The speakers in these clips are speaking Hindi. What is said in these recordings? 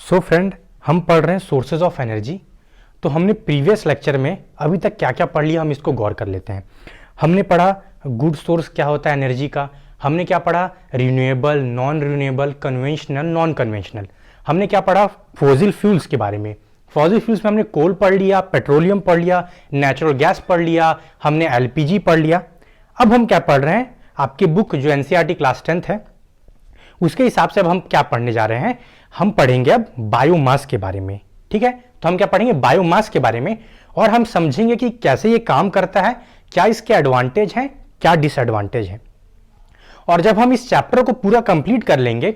सो फ्रेंड, हम पढ़ रहे हैं सोर्सेज ऑफ एनर्जी। तो हमने प्रीवियस लेक्चर में अभी तक क्या क्या पढ़ लिया, हम इसको गौर कर लेते हैं। हमने पढ़ा गुड सोर्स क्या होता है एनर्जी का। हमने क्या पढ़ा, renewable, non renewable, conventional, non conventional. हमने क्या पढ़ा, फॉसिल फ्यूल्स के बारे में। फॉसिल फ्यूल्स में हमने कोल पढ़ लिया, पेट्रोलियम पढ़ लिया, नेचुरल गैस पढ़ लिया, हमने एलपीजी पढ़ लिया। अब हम क्या पढ़ रहे हैं, आपकी बुक जो एनसीईआरटी क्लास 10th है उसके हिसाब से अब हम क्या पढ़ने जा रहे हैं, हम पढ़ेंगे अब बायोमास के बारे में। ठीक है, तो हम क्या पढ़ेंगे, बायोमास के बारे में। और हम समझेंगे कि कैसे ये काम करता है, क्या इसके एडवांटेज हैं, क्या डिसएडवांटेज हैं। और जब हम इस चैप्टर को पूरा कंप्लीट कर लेंगे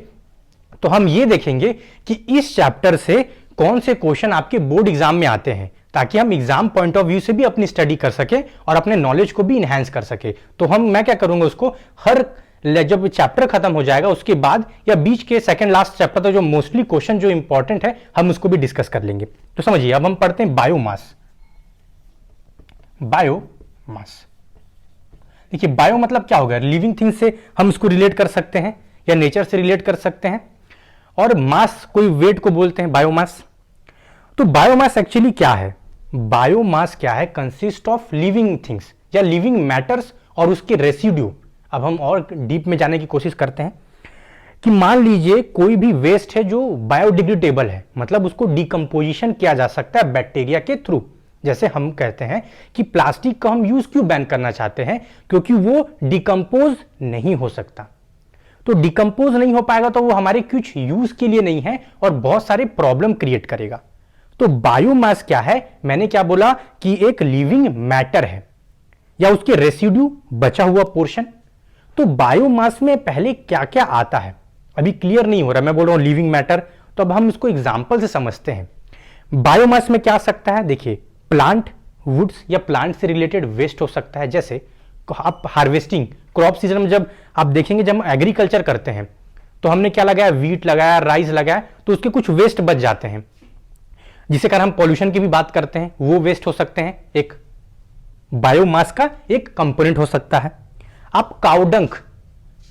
तो हम ये देखेंगे कि इस चैप्टर से कौन से क्वेश्चन आपके बोर्ड एग्जाम में आते हैं, ताकि हम एग्जाम पॉइंट ऑफ व्यू से भी अपनी स्टडी कर सके और अपने नॉलेज को भी इनहैंस कर सके। तो मैं क्या करूंगा, उसको हर जब चैप्टर खत्म हो जाएगा उसके बाद या बीच के सेकंड लास्ट चैप्टर तक जो मोस्टली क्वेश्चन जो इंपॉर्टेंट है हम उसको भी डिस्कस कर लेंगे। तो समझिए, अब हम पढ़ते हैं बायोमास। बायोमास, देखिए बायो मतलब क्या होगा, लिविंग थिंग से हम उसको रिलेट कर सकते हैं या नेचर से रिलेट कर सकते हैं। और मास, कोई वेट को बोलते हैं बायोमास। तो बायोमास एक्चुअली क्या है, बायोमास क्या है, कंसिस्ट ऑफ लिविंग थिंग्स या लिविंग मैटर्स और उसके रेसिड्यू। अब हम और डीप में जाने की कोशिश करते हैं कि मान लीजिए कोई भी वेस्ट है जो बायोडिग्रेडेबल है, मतलब उसको डिकम्पोजिशन किया जा सकता है बैक्टीरिया के थ्रू। जैसे हम कहते हैं कि प्लास्टिक का हम यूज क्यों बैन करना चाहते हैं, क्योंकि वो डिकम्पोज नहीं हो सकता। तो डिकम्पोज नहीं हो पाएगा तो वो हमारे कुछ यूज के लिए नहीं है और बहुत सारे प्रॉब्लम क्रिएट करेगा। तो बायोमास क्या है, मैंने क्या बोला कि एक लिविंग मैटर है या उसके रेसिड्यू, बचा हुआ पोर्शन। तो बायोमास में पहले क्या क्या आता है अभी क्लियर नहीं हो रहा, मैं बोल रहा हूं लिविंग मैटर। तो अब हम इसको एग्जांपल से समझते हैं। बायोमास में क्या आ सकता है, देखिए प्लांट, वुड्स या प्लांट से रिलेटेड वेस्ट हो सकता है। जैसे आप हार्वेस्टिंग, क्रॉप सीजन में जब आप देखेंगे, जब हम एग्रीकल्चर करते हैं तो हमने क्या लगाया, वीट लगाया, राइस लगाया, तो उसके कुछ वेस्ट बच जाते हैं, जिससे कारण हम पॉल्यूशन की भी बात करते हैं, वो वेस्ट हो सकते हैं, एक बायोमास का एक कंपोनेंट हो सकता है। आप काउडंग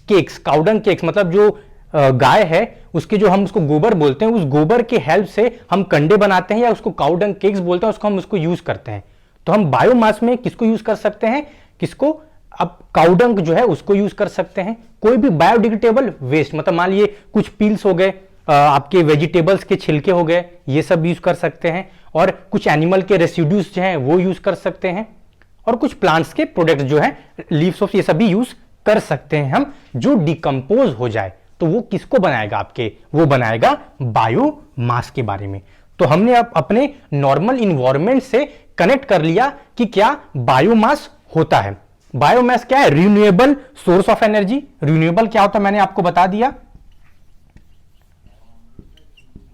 केक्स, काउडंग केक्स मतलब जो गाय है उसके जो हम उसको गोबर बोलते हैं, उस गोबर के हेल्प से हम कंडे बनाते हैं या उसको काउडंग केक्स बोलते हैं, उसको हम उसको यूज करते हैं। तो हम बायोमास में किसको यूज कर सकते हैं, किसको, अब काउडंग जो है उसको यूज कर सकते हैं। कोई भी बायोडिग्रेडेबल वेस्ट, मतलब मान लीजिए कुछ पील्स हो गए, आपके वेजिटेबल्स के छिलके हो गए, ये सब यूज कर सकते हैं। और कुछ एनिमल के रेसिड्यूज जो हैं वो यूज कर सकते हैं। और कुछ प्लांट्स के प्रोडक्ट्स जो है, लीव्स ऑफ, ये सब भी यूज कर सकते हैं हम, जो डिकम्पोज हो जाए। तो वो किसको बनाएगा, आपके वो बनाएगा बायोमास के बारे में। तो हमने अब अपने नॉर्मल इन्वायरमेंट से कनेक्ट कर लिया कि क्या बायोमास होता है। बायोमास क्या है, renewable source of energy. Renewable क्या होता है मैंने आपको बता दिया,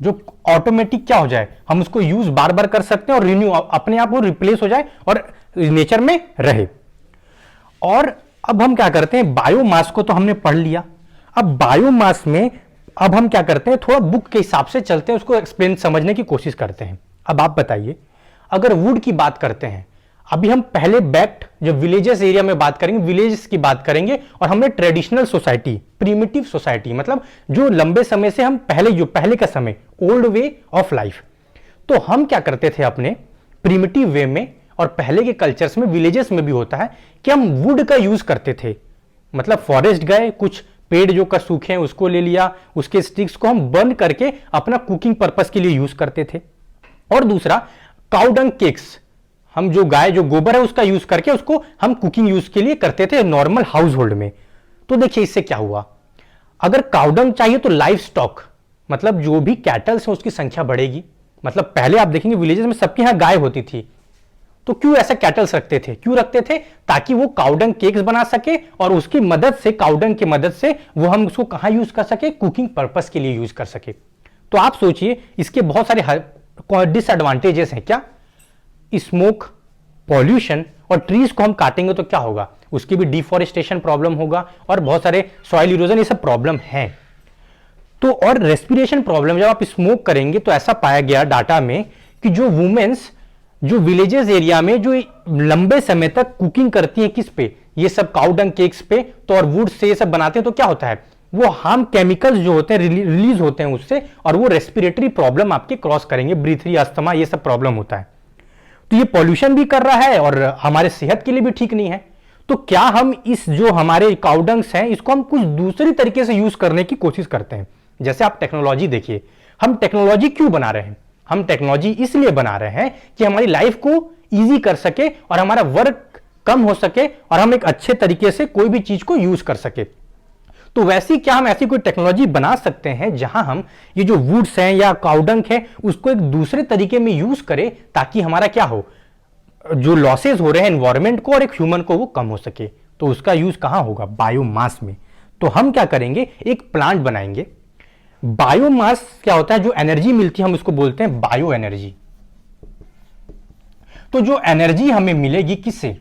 जो ऑटोमेटिक क्या हो जाए, हम उसको यूज बार बार कर सकते हैं और रिन्यू अपने आप वो रिप्लेस हो जाए और नेचर में रहे। और अब हम क्या करते हैं, बायोमास को तो हमने पढ़ लिया। अब बायोमास में अब हम क्या करते हैं, थोड़ा बुक के हिसाब से चलते हैं, उसको एक्सप्लेन समझने की कोशिश करते हैं। अब आप बताइए, अगर वुड की बात करते हैं, अभी हम पहले बैक्ट जो विलेजेस एरिया में बात करेंगे, विलेजेस की बात करेंगे, और हमने ट्रेडिशनल सोसाइटी, प्रिमिटिव सोसाइटी, मतलब जो लंबे समय से हम पहले का समय, ओल्ड वे ऑफ लाइफ। तो हम क्या करते थे अपने प्रिमिटिव वे में, और पहले के कल्चर्स में, विलेजेस में भी होता है कि हम वुड का यूज करते थे। मतलब फॉरेस्ट गए, कुछ पेड़ जो का सूखे हैं उसको ले लिया, उसके स्टिक्स को हम बर्न करके अपना कुकिंग पर्पस के लिए यूज करते थे। और दूसरा काउडंग केक्स, हम जो गाय जो गोबर है उसका यूज करके उसको हम कुकिंग यूज के लिए करते थे नॉर्मल हाउस होल्ड में। तो देखिए इससे क्या हुआ, अगर काउडंग चाहिए तो लाइफ स्टॉक, मतलब जो भी कैटल्स है उसकी संख्या बढ़ेगी। मतलब पहले आप देखेंगे विलेजेस में सबके यहां गाय होती थी, तो क्यों ऐसा कैटल्स रखते थे, क्यों रखते थे, ताकि वो काउडंग केक्स बना सके और उसकी मदद से, काउडंग की मदद से वो हम उसको कहां यूज कर सके, कुकिंग पर्पस के लिए यूज कर सके। तो आप सोचिए इसके बहुत सारे डिसएडवांटेजेस हैं। क्या, स्मोक, पॉल्यूशन, और ट्रीज को हम काटेंगे तो क्या होगा, उसकी भी डिफॉरेस्टेशन प्रॉब्लम होगा और बहुत सारे सॉइल इरोजन, ये सब प्रॉब्लम है। तो और रेस्पिरेशन प्रॉब्लम, जब आप स्मोक करेंगे तो ऐसा पाया गया डाटा में कि जो वुमेन्स जो विलेजेस एरिया में जो लंबे समय तक कुकिंग करती हैं, किस पे, ये सब काउडंग केक्स पे, तो और वुड से ये सब बनाते हैं, तो क्या होता है, वो हार्म केमिकल्स जो होते हैं रिलीज होते हैं उससे, और वो रेस्पिरेटरी प्रॉब्लम आपके क्रॉस करेंगे, ब्रीथरी अस्थमा ये सब प्रॉब्लम होता है। तो ये पॉल्यूशन भी कर रहा है और हमारे सेहत के लिए भी ठीक नहीं है। तो क्या हम इस जो हमारे काउडंग्स हैं इसको हम कुछ दूसरी तरीके से यूज करने की कोशिश करते हैं। जैसे आप टेक्नोलॉजी देखिए, हम टेक्नोलॉजी क्यों बना रहे हैं? हम टेक्नोलॉजी इसलिए बना रहे हैं कि हमारी लाइफ को इजी कर सके और हमारा वर्क कम हो सके और हम एक अच्छे तरीके से कोई भी चीज को यूज कर सके। तो वैसी क्या हम ऐसी कोई टेक्नोलॉजी बना सकते हैं जहां हम ये जो वुड्स हैं या काउडंग है उसको एक दूसरे तरीके में यूज करें, ताकि हमारा क्या हो, जो लॉसेस हो रहे हैं एनवायरमेंट को और एक ह्यूमन को वो कम हो सके। तो उसका यूज कहां होगा? बायोमास में। तो हम क्या करेंगे, एक प्लांट बनाएंगे। बायोमास क्या होता है? जो एनर्जी मिलती है हम उसको बोलते हैं बायो एनर्जी। तो जो एनर्जी हमें मिलेगी किससे?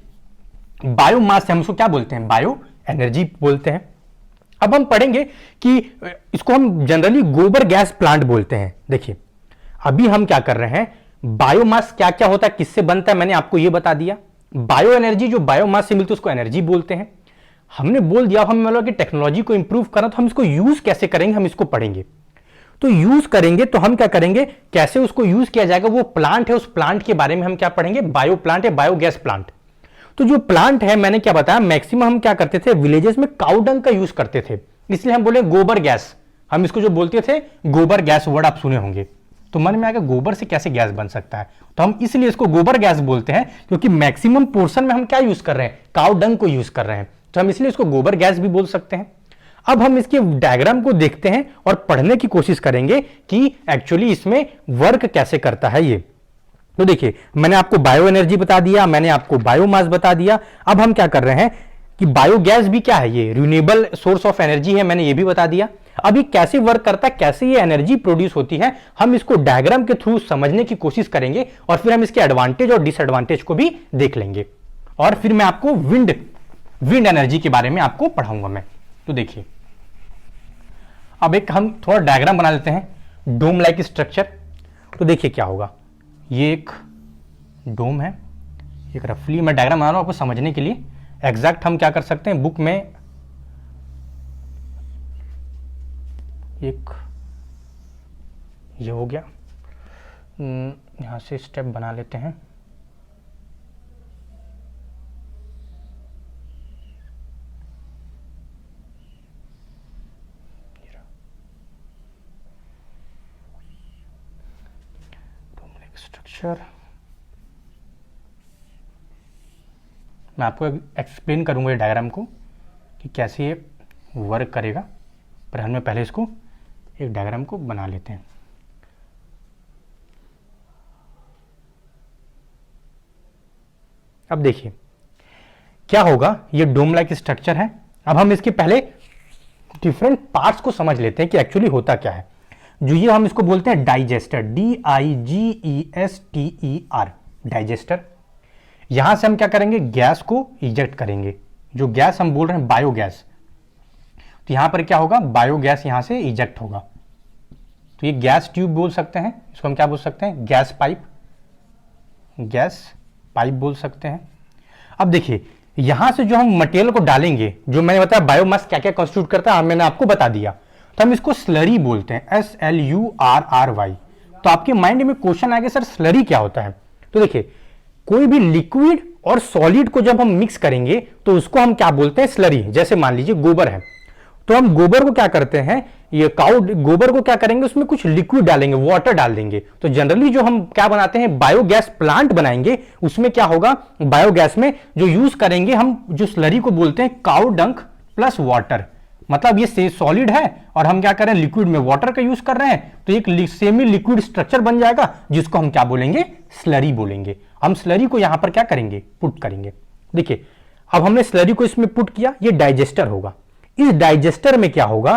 बायोमास से। हम उसको क्या बोलते हैं? बायो एनर्जी बोलते हैं। अब हम पढ़ेंगे कि इसको हम जनरली गोबर गैस प्लांट बोलते हैं। देखिए अभी हम क्या कर रहे हैं, बायोमास क्या क्या होता है, किससे बनता है, मैंने आपको यह बता दिया। बायो एनर्जी जो बायोमास से मिलती है उसको एनर्जी बोलते हैं। हमने बोल दिया, हम मतलब कि टेक्नोलॉजी को इंप्रूव करना, तो हम इसको यूज कैसे करेंगे हम इसको पढ़ेंगे। तो यूज करेंगे तो हम क्या करेंगे, कैसे उसको यूज किया जाएगा, वो प्लांट है, उस प्लांट के बारे में हम क्या पढ़ेंगे, बायो प्लांट है, बायोगैस प्लांट। तो जो प्लांट है मैंने क्या बताया, मैक्सिमम हम क्या करते थे, विलेजेस में काउडंग का यूज करते थे, इसलिए हम बोले गोबर गैस। हम इसको जो बोलते थे गोबर गैस, वर्ड आप सुने होंगे। तो मन में आएगा गोबर से कैसे गैस बन सकता है, तो हम इसलिए इसको गोबर गैस बोलते हैं क्योंकि मैक्सिमम पोर्शन में हम क्या यूज कर रहे हैं, काउडंग को यूज कर रहे हैं, तो हम इसलिए इसको गोबर गैस भी बोल सकते हैं। अब हम इसके डायग्राम को देखते हैं और पढ़ने की कोशिश करेंगे कि एक्चुअली इसमें वर्क कैसे करता है ये। तो देखिए मैंने आपको बायो एनर्जी बता दिया, मैंने आपको बायोमास बता दिया। अब हम क्या कर रहे हैं कि बायोगैस भी क्या है, ये रिन्यूएबल सोर्स ऑफ एनर्जी है, मैंने ये भी बता दिया। अब ये कैसे वर्क करता है, कैसे ये एनर्जी प्रोड्यूस होती है, हम इसको डायग्राम के थ्रू समझने की कोशिश करेंगे और फिर हम इसके एडवांटेज और डिसएडवांटेज को भी देख लेंगे। और फिर मैं आपको विंड एनर्जी के बारे में आपको पढ़ाऊंगा मैं। तो देखिए अब एक हम थोड़ा डायग्राम बना लेते हैं, डोम लाइक स्ट्रक्चर। तो देखिए क्या होगा, ये एक डोम है, एक रफली मैं डायग्राम बना रहा हूं आपको समझने के लिए। एग्जैक्ट हम क्या कर सकते हैं, बुक में एक ये हो गया, यहां से स्टेप बना लेते हैं। स्ट्रक्चर मैं आपको एक्सप्लेन करूंगा ये डायग्राम को कि कैसे ये वर्क करेगा, पर हम पहले इसको एक डायग्राम को बना लेते हैं। अब देखिए क्या होगा, ये डोम लाइक स्ट्रक्चर है। अब हम इसके पहले डिफरेंट पार्ट्स को समझ लेते हैं कि एक्चुअली होता क्या है। जो ये हम इसको बोलते हैं डाइजेस्टर, DIGESTER, डाइजेस्टर। यहां से हम क्या करेंगे, गैस को इजेक्ट करेंगे, जो गैस हम बोल रहे हैं बायोगैस। तो यहां पर क्या होगा, बायोगैस यहां से इजेक्ट होगा। तो ये गैस ट्यूब बोल सकते हैं, इसको हम क्या बोल सकते हैं, गैस पाइप बोल सकते हैं। अब देखिए यहां से जो हम मटेरियल को डालेंगे, जो मैंने बताया बायोमास क्या क्या कंस्टिट्यूट करता है मैंने आपको बता दिया, तो हम इसको स्लरी बोलते हैं, SLURRY। तो आपके माइंड में क्वेश्चन आएगा सर स्लरी क्या होता है। तो देखिए कोई भी लिक्विड और सॉलिड को जब हम मिक्स करेंगे तो उसको हम क्या बोलते हैं, स्लरी। जैसे मान लीजिए गोबर है, तो हम गोबर को क्या करते हैं, ये गोबर को क्या करेंगे, उसमें कुछ लिक्विड डालेंगे, वाटर डाल देंगे। तो जनरली जो हम क्या बनाते हैं, बायोगैस प्लांट बनाएंगे, उसमें क्या होगा, बायोगैस में जो यूज करेंगे हम, जो स्लरी को बोलते हैं काउ डंक प्लस वाटर। मतलब ये सॉलिड है और हम क्या कर रहे हैं, लिक्विड में वाटर का यूज कर रहे हैं, तो एक सेमी लिक्विड स्ट्रक्चर बन जाएगा जिसको हम क्या बोलेंगे, स्लरी बोलेंगे। हम स्लरी को यहां पर क्या करेंगे, पुट करेंगे। देखिए अब हमने स्लरी को इसमें पुट किया, ये डाइजेस्टर होगा। इस डाइजेस्टर में क्या होगा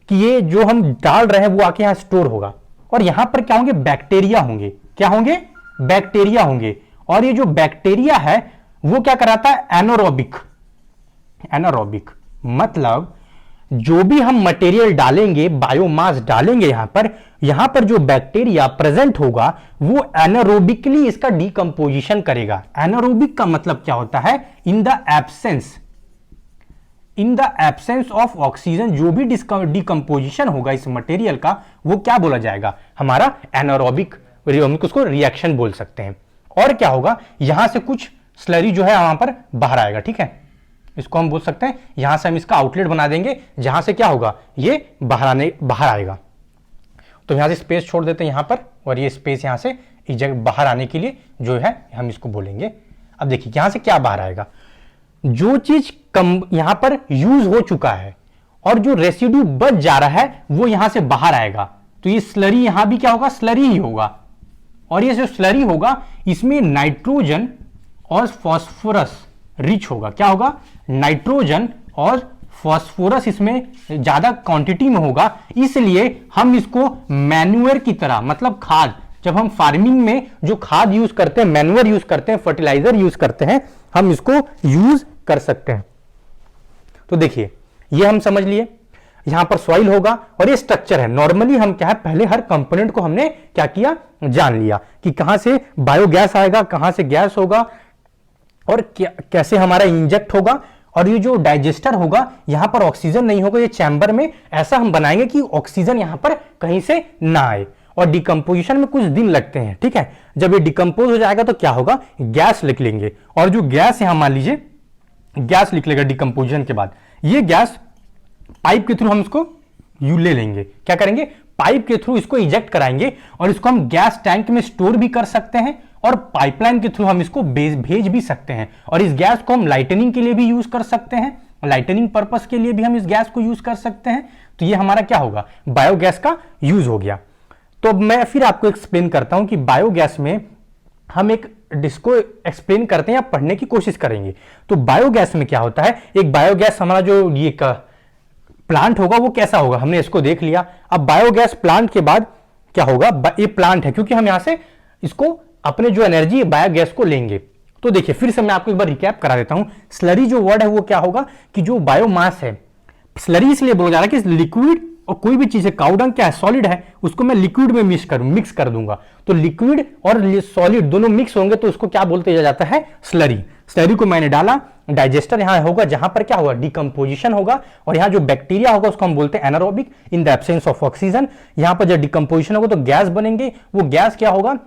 कि ये जो हम डाल रहे हैं वो आके यहां स्टोर होगा, और यहां पर क्या होंगे, बैक्टीरिया होंगे। क्या होंगे, बैक्टीरिया होंगे। और ये जो बैक्टीरिया है वो क्या कराता है, एनारोबिक। मतलब जो भी हम मटेरियल डालेंगे, बायोमास डालेंगे यहां पर जो बैक्टीरिया प्रेजेंट होगा वो एनारोबिकली इसका डिकंपोजिशन करेगा। एनारोबिक का मतलब क्या होता है, in the in the absence of oxygen जो भी डिकम्पोजिशन होगा इस मटेरियल का वो क्या बोला जाएगा, हमारा एनारोबिक, उसको रिएक्शन बोल सकते हैं। और क्या होगा, यहां से कुछ स्लरी जो है वहां पर बाहर आएगा, ठीक है, इसको हम बोल सकते हैं, यहां से हम इसका आउटलेट बना देंगे जहां से क्या होगा, ये बाहर आएगा। तो यहां से स्पेस छोड़ देते हैं यहां पर, और ये स्पेस यहां से इस जगह बाहर आने के लिए जो है हम इसको बोलेंगे। अब देखिए यहां से क्या बाहर आएगा, जो चीज कम यहां पर यूज हो चुका है और जो रेसिड्यू बच जा रहा है वो यहां से बाहर आएगा। तो ये स्लरी यहां भी क्या होगा, स्लरी ही होगा, और ये जो स्लरी होगा इसमें नाइट्रोजन और फॉस्फोरस रिच होगा। क्या होगा, नाइट्रोजन और फॉस्फोरस इसमें ज्यादा क्वांटिटी में होगा, इसलिए हम इसको मैन्यूअर की तरह, मतलब खाद, जब हम फार्मिंग में जो खाद यूज करते हैं, मैन्यूअर यूज करते हैं, फर्टिलाइजर यूज करते हैं, हम इसको यूज कर सकते हैं। तो देखिए ये हम समझ लिए, यहां पर सॉइल होगा और ये स्ट्रक्चर है। नॉर्मली हम क्या है, पहले हर कंपोनेंट को हमने क्या किया, जान लिया कि कहां से बायोगैस आएगा, कहां से गैस होगा और कैसे हमारा इंजेक्ट होगा। और ये जो डाइजेस्टर होगा यहां पर ऑक्सीजन नहीं होगा, ये चैम्बर में ऐसा हम बनाएंगे कि ऑक्सीजन यहां पर कहीं से ना आए, और डिकम्पोजिशन में कुछ दिन लगते हैं, ठीक है। जब ये डिकम्पोज हो जाएगा तो क्या होगा, गैस लिख लेंगे, और जो गैस यहां मान लीजिए गैस लिख लेगा डिकम्पोजिशन के बाद, ये गैस पाइप के थ्रू हम इसको ले लेंगे, क्या करेंगे, पाइप के थ्रू इसको इजेक्ट कराएंगे, और इसको हम गैस टैंक में स्टोर भी कर सकते हैं, और पाइपलाइन के थ्रू हम इसको भेज भी सकते हैं। और इस गैस को हम लाइटनिंग के लिए भी यूज कर सकते हैं, लाइटनिंग पर्पस के लिए भी हम इस गैस को यूज कर सकते हैं। तो ये हमारा क्या होगा, बायोगैस का यूज हो गया। तो मैं फिर आपको एक्सप्लेन करता हूं कि बायोगैस में हम एक डिस्को एक्सप्लेन करते हैं या पढ़ने की कोशिश करेंगे। तो बायोगैस में क्या होता है, एक बायोगैस हमारा जो ये प्लांट होगा वो कैसा होगा, हमने इसको देख लिया। अब बायोगैस प्लांट के बाद क्या होगा, ये प्लांट है क्योंकि हम यहां से इसको अपने जो एनर्जी बायोगैस को लेंगे। तो देखिए फिर से मैं आपको एक बार रिकैप करा देता हूं, स्लरी जो वर्ड है वो क्या होगा कि जो बायोमास है, स्लरी इसलिए बोला जा रहा है कि लिक्विड और कोई भी चीज है, काउडंग क्या है, सॉलिड है, उसको मैं लिक्विड में मिक्स कर दूंगा। तो लिक्विड और सॉलिड दोनों मिक्स होंगे तो उसको क्या बोलते जाता है, स्लरी। स्लरी को मैंने डाला, डाइजेस्टर यहां होगा जहां पर क्या होगा, डिकम्पोजिशन होगा, और यहां जो बैक्टीरिया होगा उसको हम बोलते हैं anaerobic, in the absence of oxygen. यहां पर जब डिकम्पोजिशन होगा तो गैस बनेंगे, वो गैस क्या होगा,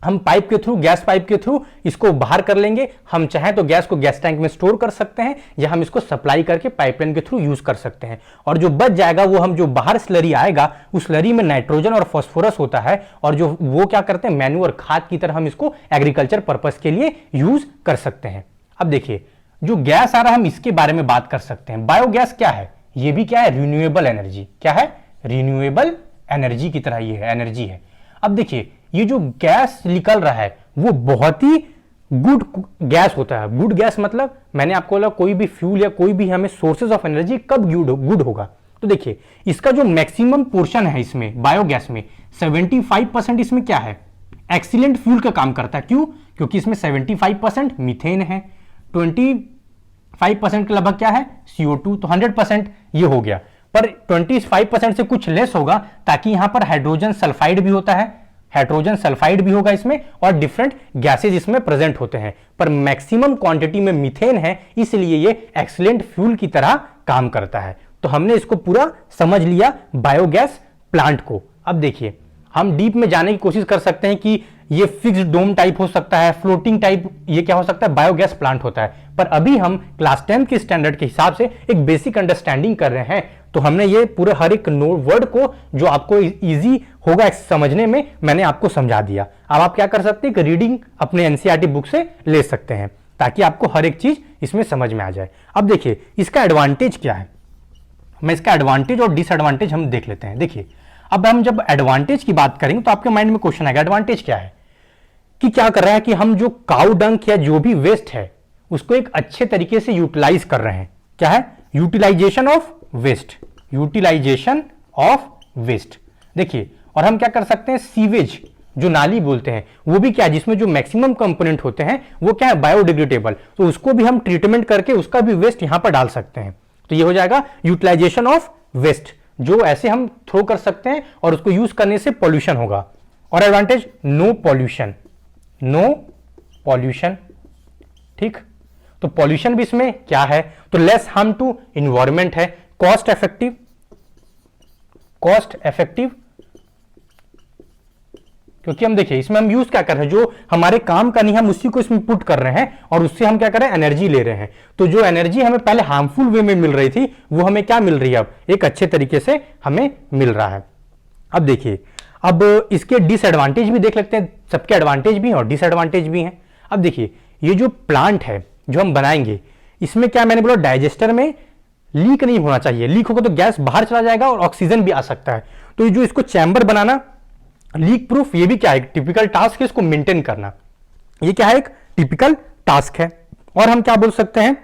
हम पाइप के थ्रू, गैस पाइप के थ्रू इसको बाहर कर लेंगे। हम चाहें तो गैस को गैस टैंक में स्टोर कर सकते हैं, या हम इसको सप्लाई करके पाइपलाइन के थ्रू यूज कर सकते हैं। और जो बच जाएगा वो हम जो बाहर स्लरी आएगा, उस स्लरी में नाइट्रोजन और फास्फोरस होता है, और जो वो क्या करते हैं, मैन्यूअर खाद की तरह हम इसको एग्रीकल्चर पर्पस के लिए यूज कर सकते हैं। अब देखिए जो गैस आ रहा है हम इसके बारे में बात कर सकते हैं। बायोगैस क्या है, ये भी क्या है, रिन्यूएबल एनर्जी। क्या है, रिन्यूएबल एनर्जी की तरह ये है, एनर्जी है। अब देखिए ये जो गैस निकल रहा है वो बहुत ही गुड गैस होता है। गुड गैस मतलब मैंने आपको बोला कोई भी फ्यूल या कोई भी हमें सोर्सेज ऑफ एनर्जी कब गुड होगा। तो देखिए इसका जो मैक्सिमम पोर्शन है इसमें बायोगैस में 75% इसमें क्या है, एक्सीलेंट फ्यूल का काम करता है। क्यों, क्योंकि इसमें 75% मीथेन है, 25% के लगभग क्या है, CO2। तो 100% ये हो गया, पर 25% से कुछ लेस होगा ताकि यहां पर हाइड्रोजन सल्फाइड भी होता है, हाइड्रोजन सल्फाइड भी होगा इसमें, और डिफरेंट गैसेज इसमें प्रेजेंट होते हैं, पर मैक्सिमम क्वांटिटी में मीथेन है, इसलिए ये एक्सीलेंट फ्यूल की तरह काम करता है। तो हमने इसको पूरा समझ लिया बायोगैस प्लांट को। अब देखिए हम डीप में जाने की कोशिश कर सकते हैं कि ये फिक्स्ड डोम टाइप हो सकता है, फ्लोटिंग टाइप, ये क्या हो सकता है, बायोगैस प्लांट होता है। पर अभी हम क्लास 10 के स्टैंडर्ड के हिसाब से एक बेसिक अंडरस्टैंडिंग कर रहे हैं, तो हमने ये पूरे हर एक वर्ड को जो आपको इजी होगा समझने में, मैंने आपको समझा दिया। अब आप क्या कर सकते हैं कि रीडिंग अपने एनसीईआरटी बुक से ले सकते हैं ताकि आपको हर एक चीज इसमें समझ में आ जाए। अब देखिए इसका एडवांटेज क्या है, मैं इसका एडवांटेज और डिसएडवांटेज हम देख लेते हैं। देखिए अब हम जब एडवांटेज की बात करेंगे तो आपके माइंड में क्वेश्चन आएगा, एडवांटेज क्या है, कि क्या कर रहा है कि हम जो काउ डंक या जो भी वेस्ट है उसको एक अच्छे तरीके से यूटिलाइज कर रहे हैं। क्या है, utilisation of waste, utilisation of waste. देखिए और हम क्या कर सकते हैं, सीवेज जो नाली बोलते हैं वो भी क्या है, जिसमें जो मैक्सिमम कंपोनेंट होते हैं वो क्या है, बायोडिग्रेडेबल, तो उसको भी हम ट्रीटमेंट करके उसका भी वेस्ट यहां पर डाल सकते हैं। तो ये हो जाएगा यूटिलाइजेशन ऑफ वेस्ट, जो ऐसे हम थ्रो कर सकते हैं और उसको यूज करने से पॉल्यूशन होगा। और advantage, no pollution, no pollution, ठीक। तो पॉल्यूशन भी इसमें क्या है, तो लेस हार्म टू इन्वायरमेंट है, कॉस्ट इफेक्टिव, क्योंकि हम देखिए इसमें हम यूज क्या कर रहे हैं, जो हमारे काम का नहीं हम उसी को इसमें पुट कर रहे हैं और उससे हम क्या कर रहे हैं, एनर्जी ले रहे हैं। तो जो एनर्जी हमें पहले हार्मफुल वे में मिल रही थी वो हमें क्या मिल रही है, अब एक अच्छे तरीके से हमें मिल रहा है। अब देखिए, अब इसके डिसएडवांटेज भी देख लेते हैं, सबके एडवांटेज भी हैं और डिसएडवांटेज भी हैं। अब देखिए, ये जो प्लांट है जो हम बनाएंगे, इसमें क्या मैंने बोला, डाइजेस्टर में लीक नहीं होना चाहिए, लीक होगा तो गैस बाहर चला जाएगा और ऑक्सीजन भी आ सकता है। तो ये जो इसको चैम्बर बनाना लीक प्रूफ, ये भी क्या है, टिपिकल टास्क है इसको मेंटेन करना, ये क्या है, एक टिपिकल टास्क है। और हम क्या बोल सकते हैं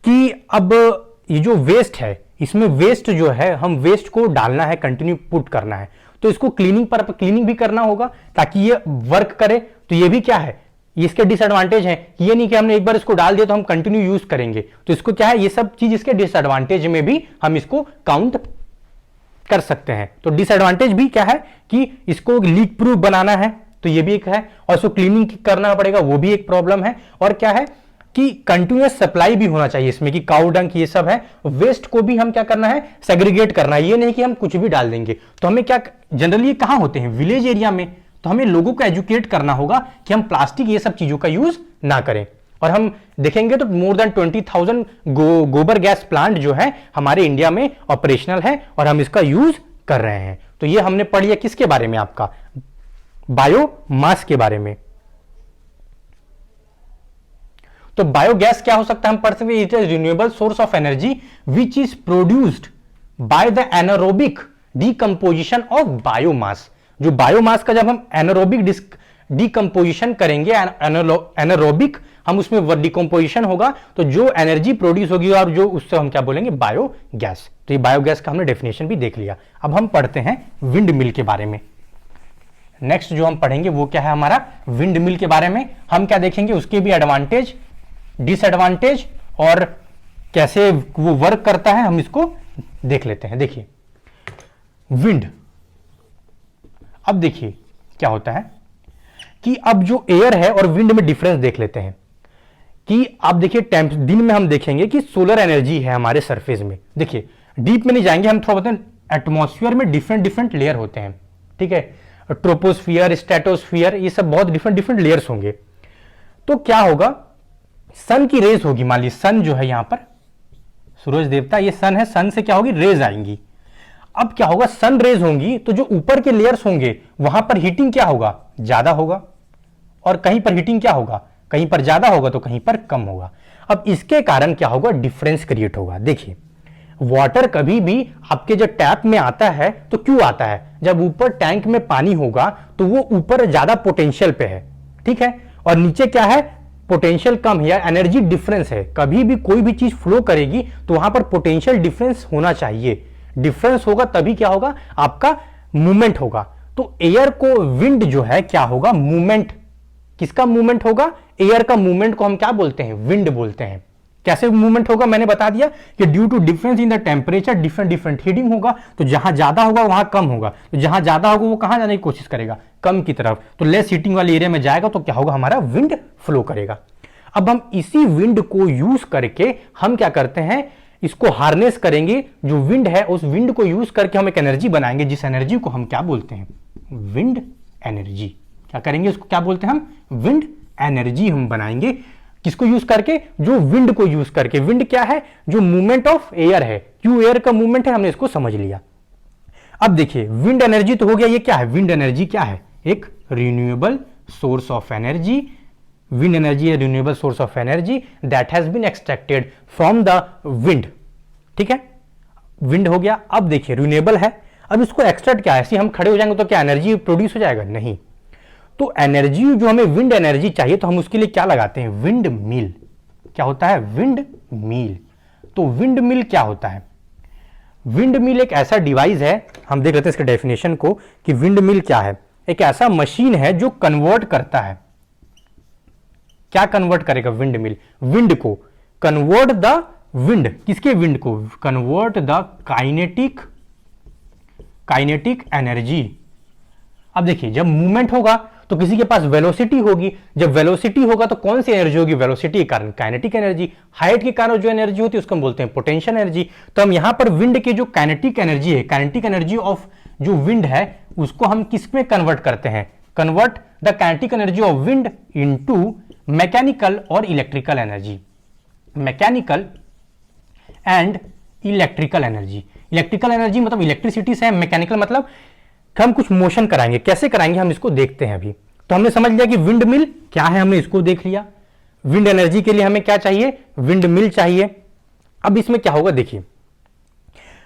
कि अब ये जो वेस्ट है, इसमें वेस्ट जो है, हम वेस्ट को डालना है, कंटिन्यू पुट करना है, तो इसको क्लीनिंग भी करना होगा ताकि ये वर्क करे। तो ये भी क्या है, इसके डिसएडवांटेज है, ये नहीं कि हमने एक बार इसको डाल दिया तो हम कंटिन्यू यूज करेंगे, तो इसको क्या है, ये सब चीज इसके डिसएडवांटेज में भी हम इसको काउंट कर सकते हैं। तो डिसएडवांटेज भी क्या है कि इसको लीक प्रूफ बनाना है, तो ये भी एक है, और इसको क्लीनिंग करना पड़ेगा, वो भी एक प्रॉब्लम है। और क्या है कि कंटिन्यूअस सप्लाई भी होना चाहिए इसमें, कि काउ डंग ये सब है, वेस्ट को भी हम क्या करना है, सेग्रीगेट करना है, ये नहीं कि हम कुछ भी डाल देंगे। तो हमें क्या, जनरली कहां होते हैं, विलेज एरिया में, तो हमें लोगों को एजुकेट करना होगा कि हम प्लास्टिक ये सब चीजों का यूज ना करें। और हम देखेंगे तो मोर देन 20,000 गोबर गैस प्लांट जो है हमारे इंडिया में ऑपरेशनल है और हम इसका यूज कर रहे हैं। तो ये हमने पढ़ लिया किसके बारे में, आपका बायोमास के बारे में। तो बायोगैस क्या हो सकता है, हम पढ़ सकते हैं, it is renewable source of energy which is produced by the anaerobic decomposition of biomass. जो बायोमास का जब हम एनारोबिक डिकम्पोजिशन करेंगे, एनारोबिक हम उसमें डिकम्पोजिशन होगा, तो जो एनर्जी प्रोड्यूस होगी और जो उससे हम क्या बोलेंगे, बायोगैस। तो ये बायोगैस का हमने डेफिनेशन भी देख लिया। अब हम पढ़ते हैं विंड मिल के बारे में। नेक्स्ट जो हम पढ़ेंगे वो क्या है, हमारा विंड मिल के बारे में। हम क्या देखेंगे, उसके भी एडवांटेज, डिसएडवांटेज और कैसे वो वर्क करता है, हम इसको देख लेते हैं। देखिए विंड, अब देखिए क्या होता है कि अब जो एयर है और विंड में डिफरेंस देख लेते हैं। कि आप देखिए दिन में हम देखेंगे कि सोलर एनर्जी है हमारे सरफेस में। देखिए डीप में नहीं जाएंगे हम, थोड़ा बताएं, एटमॉस्फेयर में डिफरेंट लेयर होते हैं, ठीक है, ट्रोपोस्फियर, स्ट्रेटोस्फियर, ये सब बहुत डिफरेंट लेयर्स होंगे। तो क्या होगा, सन की रेज होगी, मान लीजिए सन जो है यहां पर सूरज देवता, ये सन है, सन से क्या होगी, रेज आएंगी। अब क्या होगा, सन रेज होंगी तो जो ऊपर के लेयर्स होंगे वहां पर हीटिंग क्या होगा, ज्यादा होगा, और कहीं पर हीटिंग क्या होगा, कहीं पर ज्यादा होगा तो कहीं पर कम होगा। अब इसके कारण क्या होगा, डिफरेंस क्रिएट होगा। देखिए वाटर कभी भी आपके जब टैप में आता है तो क्यों आता है, जब ऊपर टैंक में पानी होगा तो वो ऊपर ज्यादा पोटेंशियल पे है, ठीक है, और नीचे क्या है, पोटेंशियल कम है या एनर्जी डिफरेंस है। कभी भी कोई भी चीज फ्लो करेगी तो वहां पर पोटेंशियल डिफरेंस होना चाहिए, डिफरेंस होगा तभी क्या होगा, आपका मूवमेंट होगा। तो एयर को, विंड जो है क्या होगा, मूवमेंट, किसका मूवमेंट होगा, एयर का मूवमेंट को हम क्या बोलते हैं, विंड बोलते हैं। कैसे मूवमेंट होगा, मैंने बता दिया कि due to difference in the temperature different heating होगा, तो जहां ज्यादा होगा वहां कम होगा, तो जहां ज्यादा होगा वो कहां जाने की कोशिश करेगा, कम की तरफ, तो लेस हीटिंग वाले एरिया में जाएगा, तो क्या होगा, हमारा विंड फ्लो करेगा। अब हम इसी विंड को यूज करके हम क्या करते हैं, इसको हार्नेस करेंगे, जो विंड है उस विंड को यूज करके हम एक एनर्जी बनाएंगे, जिस एनर्जी को हम क्या बोलते हैं, विंड एनर्जी। क्या करेंगे, उसको क्या बोलते हैं हम, विंड एनर्जी हम बनाएंगे। किसको यूज करके, जो विंड को यूज करके। विंड क्या है, जो मूवमेंट ऑफ एयर है, क्यों एयर का मूवमेंट है, हमने इसको समझ लिया। अब देखिए विंड एनर्जी तो हो गया, ये क्या है, विंड एनर्जी क्या है, एक renewable source of energy. Wind energy है renewable source of energy that has been extracted from the wind, ठीक है, विंड हो गया। अब देखिए रिन्यूएबल है, अब इसको एक्सट्रैक्ट क्या है, ऐसे हम खड़े हो जाएंगे तो क्या एनर्जी प्रोड्यूस हो जाएगा, नहीं। तो एनर्जी जो हमें विंड एनर्जी चाहिए तो हम उसके लिए क्या लगाते हैं, विंड मिल। क्या होता है, विंड मिल। तो विंड मिल क्या होता है, विंड मिल एक ऐसा डिवाइस है, हम देख लेते हैं इसके डेफिनेशन को कि विंड मिल क्या है। एक ऐसा मशीन है जो कन्वर्ट करता है, क्या कन्वर्ट करेगा, विंड मिल, विंड को कन्वर्ट द विंड, किसके विंड को, कन्वर्ट द काइनेटिक एनर्जी। अब देखिए जब मूवमेंट होगा तो किसी के पास वेलोसिटी होगी, जब वेलोसिटी होगा तो कौन सी एनर्जी होगी, वेलोसिटी के कारण काइनेटिक एनर्जी, हाइट के कारण जो एनर्जी होती है उसको हम बोलते हैं पोटेंशियल एनर्जी। तो हम यहां पर विंड की जो काइनेटिक एनर्जी है, काइनेटिक एनर्जी ऑफ जो विंड है उसको हम किस में कन्वर्ट करते हैं, convert the kinetic energy of wind into mechanical और electrical energy, mechanical and electrical energy. Electrical energy मतलब इलेक्ट्रिसिटी से, मैकेनिकल मतलब हम कुछ मोशन कराएंगे, कैसे कराएंगे हम इसको देखते हैं अभी। तो हमने समझ लिया कि विंड मिल क्या है, हमने इसको देख लिया। विंड एनर्जी के लिए हमें क्या चाहिए, विंड मिल चाहिए। अब इसमें क्या होगा देखिए,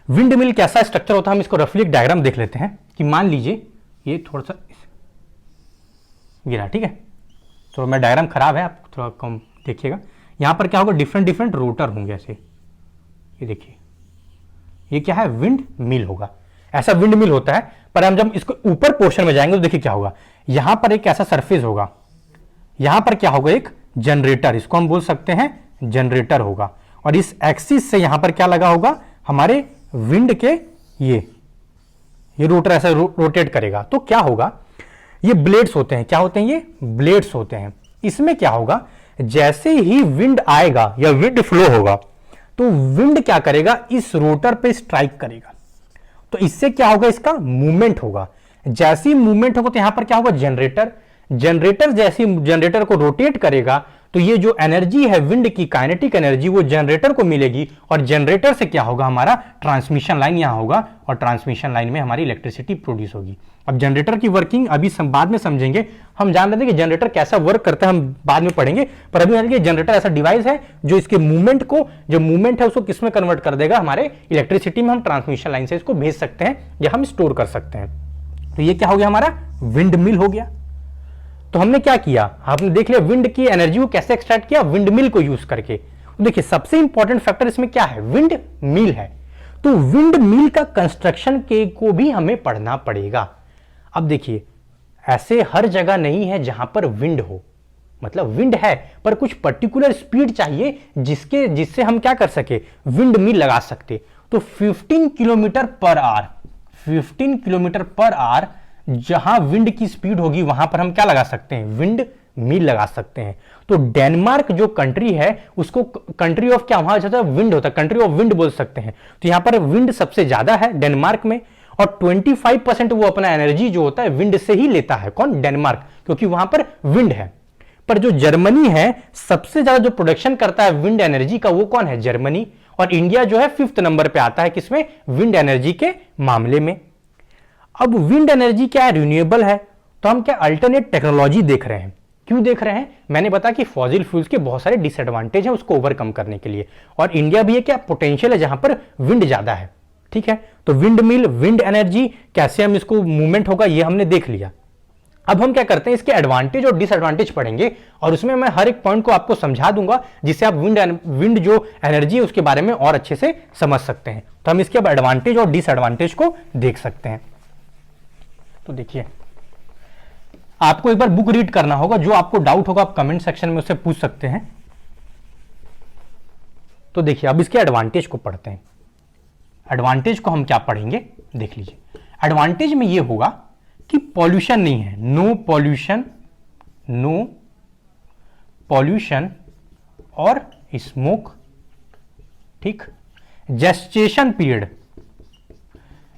विंड मिल कैसा स्ट्रक्चर होता है, हम इसको रफली एक डायग्राम देख लेते हैं कि मान लीजिए ये थोड़ा सा गिरा, ठीक है, तो मैं डायग्राम खराब है, आप थोड़ा कम देखिएगा। यहां पर क्या होगा, डिफरेंट डिफरेंट रोटर होंगे ऐसे, ये देखिए, ये क्या है, विंड मिल होगा, ऐसा विंड मिल होता है। पर हम जब इसको ऊपर पोर्शन में जाएंगे तो देखिए क्या होगा, यहां पर एक ऐसा सरफेस होगा, यहां पर क्या होगा, एक जनरेटर, इसको हम बोल सकते हैं जनरेटर होगा, और इस एक्सिस से यहां पर क्या लगा होगा, हमारे विंड के ये रोटर ऐसा रोटेट करेगा। तो क्या होगा, ये ब्लेड्स होते हैं, क्या होते हैं, ये ब्लेड्स होते हैं। इसमें क्या होगा, जैसे ही विंड आएगा या विंड फ्लो होगा तो विंड क्या करेगा, इस रोटर पे स्ट्राइक करेगा, तो इससे क्या होगा, इसका मूवमेंट होगा। जैसे ही मूवमेंट होगा तो यहां पर क्या होगा, जनरेटर जैसे जनरेटर को रोटेट करेगा तो ये जो एनर्जी है विंड की, काइनेटिक एनर्जी, वो जनरेटर को मिलेगी, और जनरेटर से क्या होगा, हमारा ट्रांसमिशन लाइन यहां होगा, और ट्रांसमिशन लाइन में हमारी इलेक्ट्रिसिटी प्रोड्यूस होगी। अब जनरेटर की वर्किंग अभी बाद में समझेंगे, हम जान रहे थे कि जनरेटर कैसा वर्क करता है, हम बाद में पढ़ेंगे, पर अभी जान लीजिए जनरेटर ऐसा डिवाइस है जो इसके मूवमेंट को, जो मूवमेंट है उसको किस में कन्वर्ट कर देगा, हमारे इलेक्ट्रिसिटी में। हम ट्रांसमिशन लाइन से इसको भेज सकते हैं या हम स्टोर कर सकते हैं। तो ये क्या हो गया, हमारा विंड मिल हो गया। तो हमने क्या किया, आपने देख लिया विंड की एनर्जी को कैसे एक्सट्रैक्ट किया, विंड मिल को यूज करके। तो देखिए सबसे इंपॉर्टेंट फैक्टर इसमें क्या है, विंड मिल है। तो विंड मिल का कंस्ट्रक्शन के को भी हमें पढ़ना पड़ेगा। अब देखिए ऐसे हर जगह नहीं है जहां पर विंड हो, मतलब विंड है पर कुछ पर्टिकुलर स्पीड चाहिए जिससे हम क्या कर सके, विंड मिल लगा सकते। तो 15 kilometre per hour, 15 kilometre per hour जहां विंड की स्पीड होगी वहां पर हम क्या लगा सकते हैं, विंड मिल लगा सकते हैं। तो डेनमार्क जो कंट्री है उसको कंट्री ऑफ क्या, वहां जाता है विंड होता है, कंट्री ऑफ विंड बोल सकते हैं। तो यहां पर विंड सबसे ज्यादा है डेनमार्क में, और 25% वो अपना एनर्जी जो होता है विंड से ही लेता है। कौन, डेनमार्क, क्योंकि वहां पर विंड है। पर जो जर्मनी है सबसे ज्यादा जो प्रोडक्शन करता है विंड एनर्जी का, वो कौन है, जर्मनी। और इंडिया जो है 5th नंबर पे आता है किसमें, विंड एनर्जी के मामले में। अब विंड एनर्जी क्या है, रिन्यूएबल है, तो हम क्या अल्टरनेट टेक्नोलॉजी देख रहे हैं। क्यों देख रहे हैं, मैंने बताया कि फॉसिल फ्यूल्स के बहुत सारे डिसएडवांटेज हैं उसको ओवरकम करने के लिए, और इंडिया भी है क्या पोटेंशियल है जहां पर विंड ज्यादा है, ठीक है। तो विंड मिल, विंड एनर्जी, कैसे हम इसको मूवमेंट होगा ये हमने देख लिया। अब हम क्या करते हैं, इसके एडवांटेज और डिसएडवांटेज पढ़ेंगे, और उसमें मैं हर एक पॉइंट को आपको समझा दूंगा जिससे आप विंड जो एनर्जी है उसके बारे में और अच्छे से समझ सकते हैं। तो हम इसके एडवांटेज और डिसएडवांटेज को देख सकते हैं। तो देखिए आपको एक बार बुक रीड करना होगा, जो आपको डाउट होगा आप कमेंट सेक्शन में उससे पूछ सकते हैं। तो देखिए अब इसके एडवांटेज को पढ़ते हैं। एडवांटेज को हम क्या पढ़ेंगे, देख लीजिए। एडवांटेज में ये होगा कि पॉल्यूशन नहीं है, नो पॉल्यूशन और स्मोक, ठीक। जेस्टेशन पीरियड,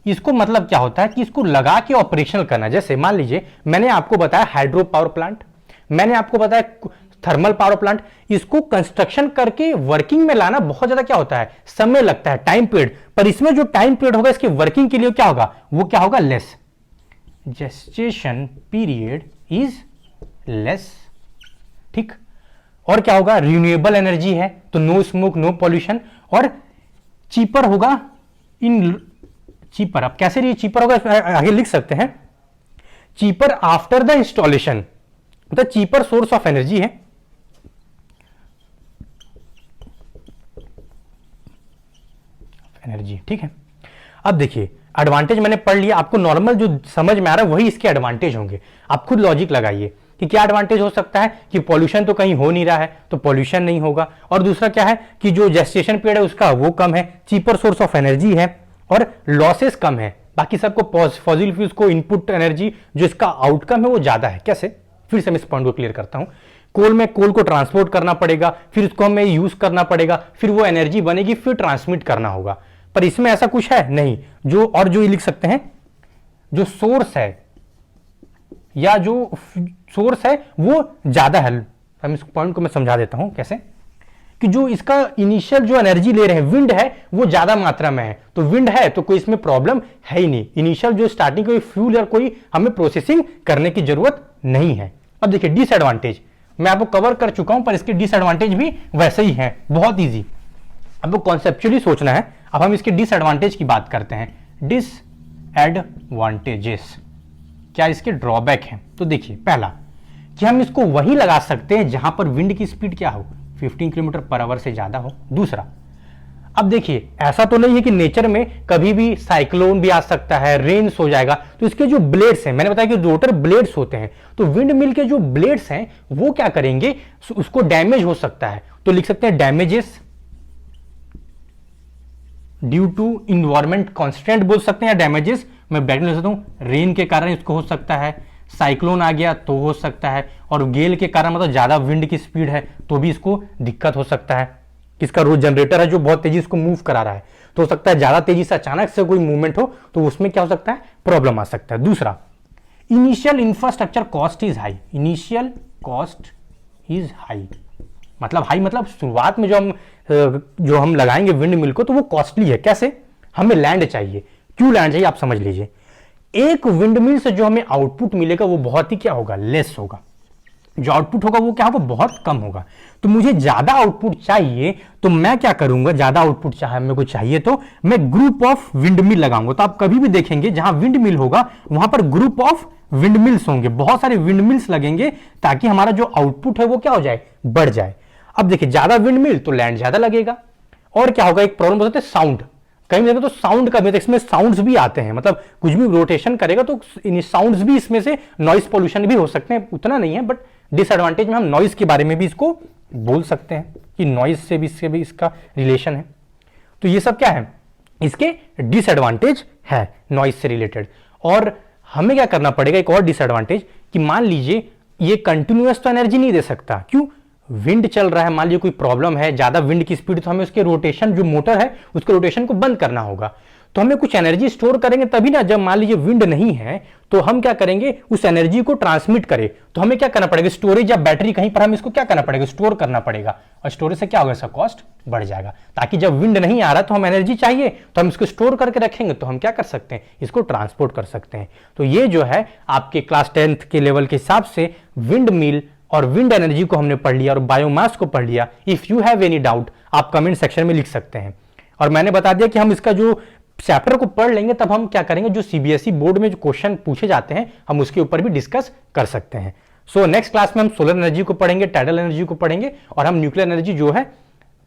इसको मतलब क्या होता है कि इसको लगा के ऑपरेशनल करना। जैसे मान लीजिए मैंने आपको बताया हाइड्रो पावर प्लांट, मैंने आपको बताया थर्मल पावर प्लांट, इसको कंस्ट्रक्शन करके वर्किंग में लाना बहुत ज्यादा क्या होता है, समय लगता है, टाइम पीरियड। पर इसमें जो टाइम पीरियड होगा इसकी वर्किंग के लिए क्या होगा, वो क्या होगा, less. Gestation period is less, ठीक। और क्या होगा, रिन्यूएबल एनर्जी है तो नो स्मोक, नो पॉल्यूशन, और चीपर होगा। इन चीपर, अब कैसे ये चीपर होगा आगे लिख सकते हैं, चीपर आफ्टर द इंस्टॉलेशन, मतलब चीपर सोर्स ऑफ एनर्जी है। एनर्जी, ठीक है। अब देखिए एडवांटेज मैंने पढ़ लिया, आपको नॉर्मल जो समझ में आ रहा है वही इसके एडवांटेज होंगे। आप खुद लॉजिक लगाइए कि क्या एडवांटेज हो सकता है, कि पॉल्यूशन तो कहीं हो नहीं रहा है तो पॉल्यूशन नहीं होगा, और दूसरा क्या है कि जो जेस्टेशन पीरियड है उसका वो कम है, चीपर सोर्स ऑफ एनर्जी है, और लॉसेस कम है, बाकी सबको फॉसिल फ्यूल्स को इनपुट एनर्जी जो इसका आउटकम है वो ज्यादा है। कैसे? फिर से मैं इस पॉइंट को क्लियर करता हूं। कोल में कोल को ट्रांसपोर्ट करना पड़ेगा, फिर उसको हमें यूज करना पड़ेगा, फिर वो एनर्जी बनेगी, फिर ट्रांसमिट करना होगा। पर इसमें ऐसा कुछ है नहीं। जो ये लिख सकते हैं, जो सोर्स है या जो सोर्स है वो ज्यादा है। हम इस पॉइंट को मैं समझा देता हूं कैसे, कि जो इसका इनिशियल जो एनर्जी ले रहे हैं विंड है वो ज्यादा मात्रा में है, तो विंड है तो कोई इसमें प्रॉब्लम है ही नहीं। इनिशियल जो स्टार्टिंग कोई फ्यूल या कोई हमें प्रोसेसिंग करने की जरूरत नहीं है। अब देखिए डिसएडवांटेज मैं आपको कवर कर चुका हूं, पर इसके डिसएडवांटेज भी वैसे ही हैं, बहुत ईजी। आपको कॉन्सेप्चुअली सोचना है। अब हम इसके डिसएडवांटेज की बात करते हैं। डिसएडवांटेजेस, क्या इसके ड्रॉबैक हैं? तो देखिए, पहला कि हम इसको वहीं लगा सकते हैं जहां पर विंड की स्पीड क्या हो, 15 किलोमीटर पर आवर से ज्यादा हो। दूसरा, अब देखिए ऐसा तो नहीं है कि नेचर में कभी भी साइक्लोन भी आ सकता है, रेन्स हो जाएगा, तो इसके जो ब्लेड्स हैं, मैंने बताया कि रोटर ब्लेड्स होते हैं, तो विंड मिल के जो ब्लेड्स हैं वो क्या करेंगे, उसको डैमेज हो सकता है। तो लिख सकते हैं damages due to environment constant बोल सकते हैं, या डैमेजेस मैं ब्रैकेट में लिख सकता हूं, रेन के कारण इसको हो सकता है, साइक्लोन आ गया तो हो सकता है, और गेल के कारण मतलब ज्यादा विंड की स्पीड है तो भी इसको दिक्कत हो सकता है। इसका रोज जनरेटर है जो बहुत तेजी इसको मूव करा रहा है, तो हो सकता है ज्यादा तेजी से अचानक से कोई मूवमेंट हो तो उसमें क्या हो सकता है, प्रॉब्लम आ सकता है। दूसरा, initial infrastructure cost is high. Initial cost is high मतलब हाई मतलब शुरुआत में जो हम लगाएंगे विंड मिल को तो वो कॉस्टली है। कैसे? हमें लैंड चाहिए। क्यों लैंड चाहिए आप समझ लीजिए। एक विंड मिल से जो हमें आउटपुट मिलेगा वो बहुत ही क्या होगा, लेस होगा। जो आउटपुट होगा वो क्या होगा, बहुत कम होगा। तो मुझे ज्यादा आउटपुट चाहिए तो मैं क्या करूंगा, ज्यादा आउटपुट चाहे मेरे को चाहिए तो मैं ग्रुप ऑफ विंड मिल लगाऊंगा। तो आप कभी भी देखेंगे जहां विंड मिल होगा वहां पर ग्रुप ऑफ विंड मिल्स होंगे, बहुत सारे विंड मिल्स लगेंगे ताकि हमारा जो आउटपुट है वो क्या हो जाए, बढ़ जाए। अब देखिए ज्यादा विंड मिल तो लैंड ज्यादा लगेगा, और क्या होगा, एक प्रॉब्लम होता है साउंड। कहीं देखो तो साउंड का भी, इसमें साउंड्स भी आते हैं, मतलब कुछ भी रोटेशन करेगा तो साउंड्स भी इसमें से, नॉइस पोल्यूशन भी हो सकते हैं, उतना नहीं है, बट डिसएडवांटेज में हम नॉइस के बारे में भी इसको बोल सकते हैं कि नॉइस से भी इसका रिलेशन है। तो ये सब क्या है, इसके डिसएडवांटेज है नॉइस से रिलेटेड। और हमें क्या करना पड़ेगा, एक और डिसएडवांटेज, कि मान लीजिए ये कंटिन्यूअस तो एनर्जी नहीं दे सकता। क्यों? विंड चल रहा है, मान लीजिए कोई प्रॉब्लम है, ज्यादा विंड की स्पीड, तो हमें उसके रोटेशन, जो मोटर है उसके रोटेशन को बंद करना होगा। तो हमें कुछ एनर्जी स्टोर करेंगे तभी ना, जब मान लीजिए विंड नहीं है तो हम क्या करेंगे, उस एनर्जी को ट्रांसमिट करें। तो हमें क्या करना पड़ेगा, स्टोरेज या बैटरी कहीं पर हम इसको क्या करना पड़ेगा, स्टोर करना पड़ेगा। और स्टोरेज से क्या होगा, इसका कॉस्ट बढ़ जाएगा, ताकि जब विंड नहीं आ रहा तो हम एनर्जी चाहिए तो हम इसको स्टोर करके रखेंगे, तो हम क्या कर सकते हैं, इसको ट्रांसपोर्ट कर सकते हैं। तो ये जो है आपके क्लास 10th के लेवल के हिसाब से विंड मिल और विंड एनर्जी को हमने पढ़ लिया और बायोमास को पढ़ लिया। If you have any doubt आप कमेंट सेक्शन में लिख सकते हैं। और मैंने बता दिया कि हम इसका जो चैप्टर को पढ़ लेंगे तब हम क्या करेंगे, जो सीबीएसई बोर्ड में जो क्वेश्चन पूछे जाते हैं हम उसके ऊपर भी डिस्कस कर सकते हैं। सो नेक्स्ट क्लास में हम सोलर एनर्जी को पढ़ेंगे, टाइडल एनर्जी को पढ़ेंगे, और हम न्यूक्लियर एनर्जी जो है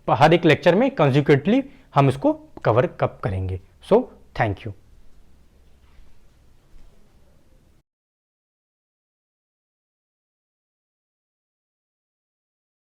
हर एक लेक्चर में कंसेक्युटिवली हम इसको कवर करेंगे। So thank you.